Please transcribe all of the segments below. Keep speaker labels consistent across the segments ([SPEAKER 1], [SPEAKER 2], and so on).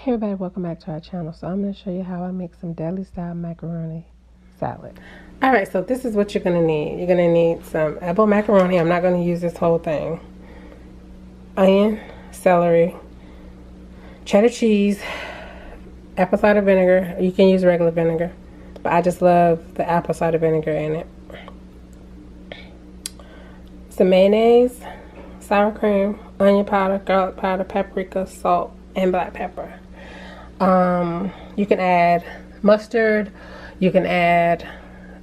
[SPEAKER 1] Hey everybody, welcome back to our channel. So I'm going to show you how I make some deli style macaroni salad. Alright, so this is what you're going to need. You're going to need some apple macaroni. I'm not going to use this whole thing. Onion, celery, cheddar cheese, apple cider vinegar. You can use regular vinegar, but I just love the apple cider vinegar in it. Some mayonnaise, sour cream, onion powder, garlic powder, paprika, salt, and black pepper. You can add mustard, you can add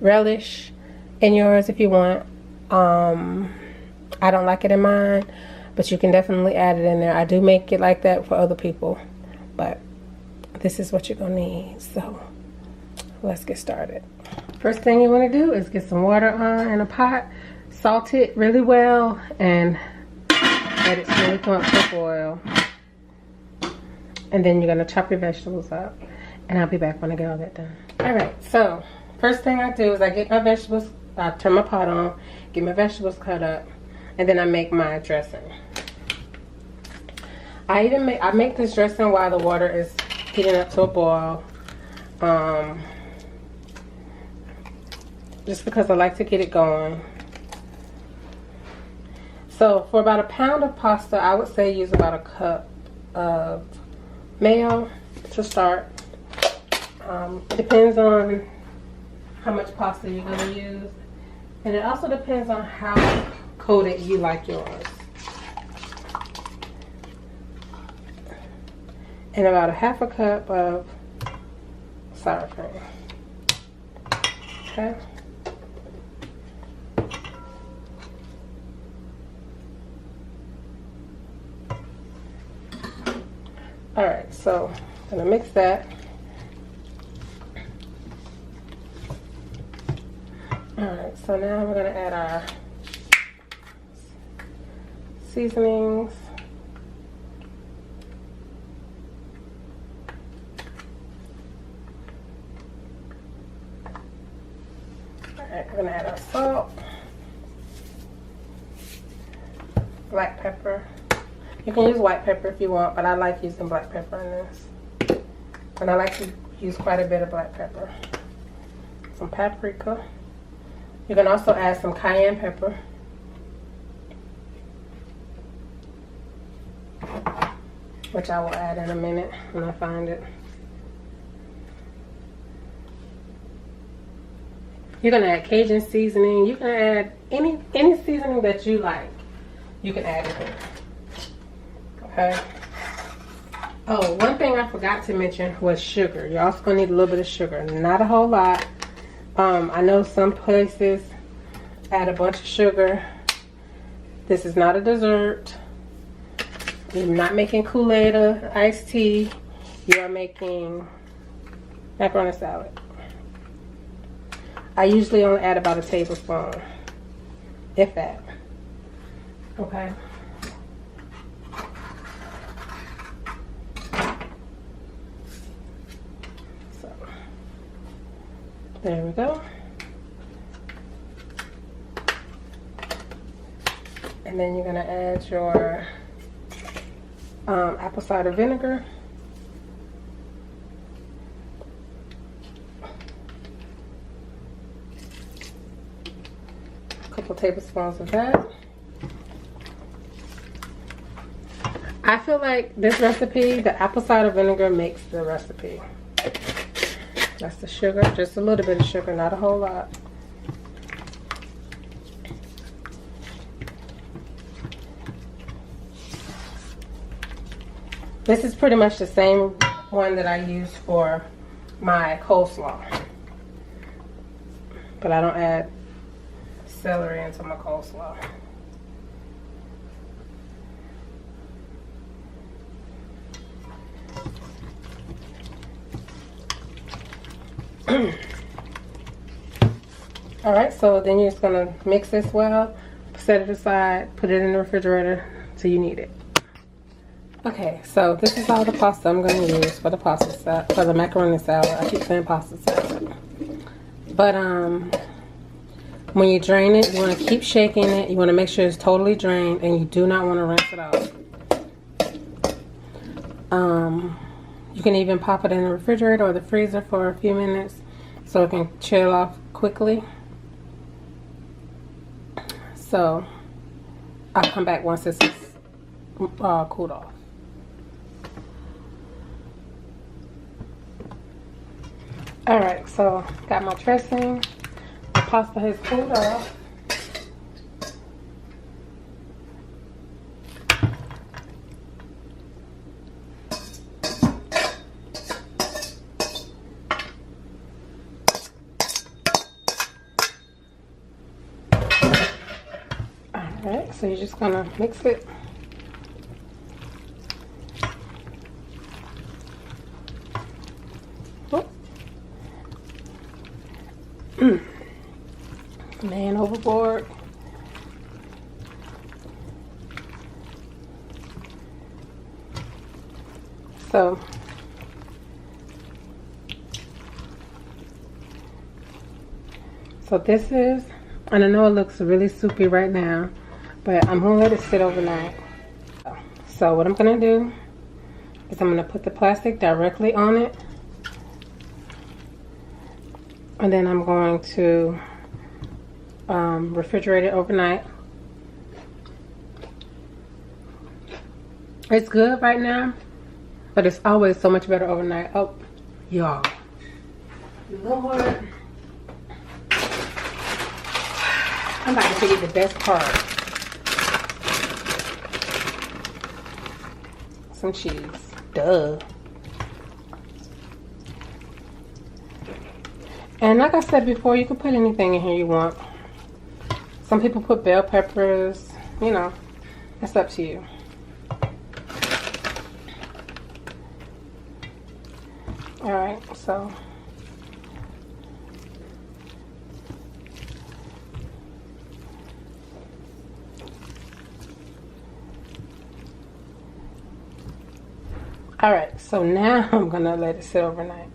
[SPEAKER 1] relish in yours if you want. I don't like it in mine, but you can definitely add it in there. I do make it like that for other people, but this is what you're gonna need. So let's get started. First thing you want to do is get some water on in a pot, salt it really well, and let it slowly come up to a boil. And then you're going to chop your vegetables up. And I'll be back when I get all that done. Alright, so first thing I do is I get my vegetables, I turn my pot on, get my vegetables cut up, and then I make my dressing. I make this dressing while the water is heating up to a boil. Just because I like to get it going. So for about a pound of pasta, I would say use about a cup of mayo to start. It depends on how much pasta you're going to use, and it also depends on how coated you like yours. And about a half a cup of sour cream. Okay. Alright, so I'm gonna mix that. Alright, so now we're gonna add our seasonings. Alright, we're gonna add our salt, black pepper. You can use white pepper if you want, but I like using black pepper in this. And I like to use quite a bit of black pepper. Some paprika. You can also add some cayenne pepper. Which I will add in a minute when I find it. You're going to add Cajun seasoning. You can add any seasoning that you like. You can add it in. Okay. Oh, one thing I forgot to mention was sugar. You're also gonna need a little bit of sugar, not a whole lot. I know some places add a bunch of sugar. This is not a dessert. You're not making Kool-Aid or iced tea. You are making macaroni salad. I usually only add about a tablespoon, if that. Okay. There we go. And then you're going to add your apple cider vinegar. A couple tablespoons of that. I feel like this recipe, the apple cider vinegar makes the recipe. That's the sugar, just a little bit of sugar, not a whole lot. This is pretty much the same one that I use for my coleslaw. But I don't add celery into my coleslaw. Alright, so then you're just going to mix this well, set it aside, put it in the refrigerator till you need it. Okay, so this is all the pasta I'm going to use for the pasta salad, for the macaroni salad. I keep saying pasta salad. But when you drain it, you want to keep shaking it. You want to make sure it's totally drained, and you do not want to rinse it out. You can even pop it in the refrigerator or the freezer for a few minutes so it can chill off quickly. So I'll come back once it's cooled off. Alright, so got my dressing. The pasta has cooled off. Alright, so you're just gonna mix it. Man overboard. So this is, and I know it looks really soupy right now, but I'm gonna let it sit overnight. So what I'm gonna do is I'm gonna put the plastic directly on it, and then I'm going to refrigerate it overnight. It's good right now, but it's always so much better overnight. Oh, y'all, Lord, I'm about to tell you the best part. Some cheese, duh. And like I said before, you can put anything in here you want. Some people put bell peppers, you know, it's up to you. Alright, so alright, so now I'm gonna let it sit overnight.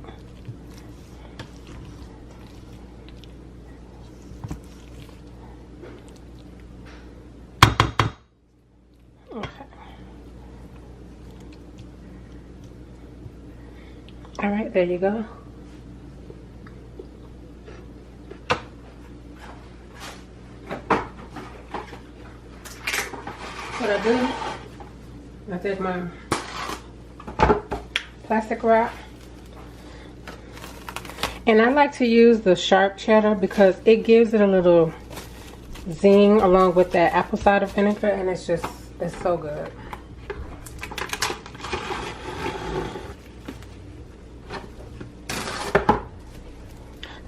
[SPEAKER 1] Alright, there you go. What I do, I take my plastic wrap, and I like to use the sharp cheddar because it gives it a little zing along with that apple cider vinegar, and it's so good.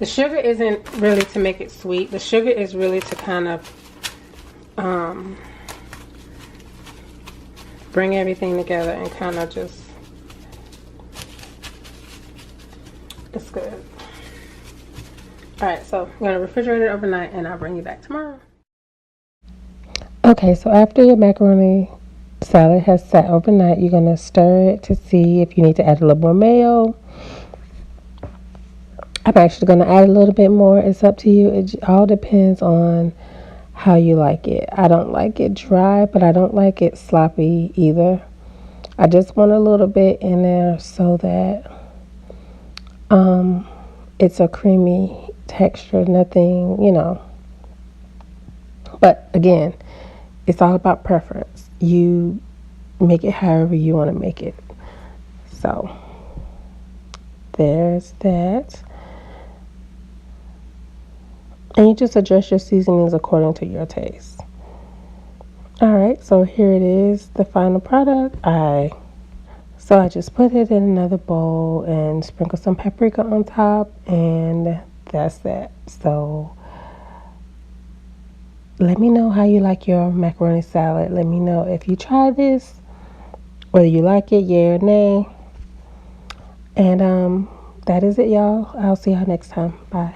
[SPEAKER 1] The sugar isn't really to make it sweet. The sugar is really to kind of bring everything together and kind of just, it's good. Alright, so I'm going to refrigerate it overnight and I'll bring you back tomorrow. Okay, so after your macaroni salad has sat overnight, you're going to stir it to see if you need to add a little more mayo. I'm actually going to add a little bit more. It's up to you. It all depends on how you like it. I don't like it dry, but I don't like it sloppy either. I just want a little bit in there so that it's a creamy texture, nothing, you know. But again, it's all about preference. You make it however you want to make it. So there's that. And you just adjust your seasonings according to your taste. Alright, so here it is, the final product. So I just put it in another bowl and sprinkle some paprika on top, and that's that. So let me know how you like your macaroni salad. Let me know if you try this, whether you like it, yay or nay. And that is it, y'all. I'll see y'all next time. Bye.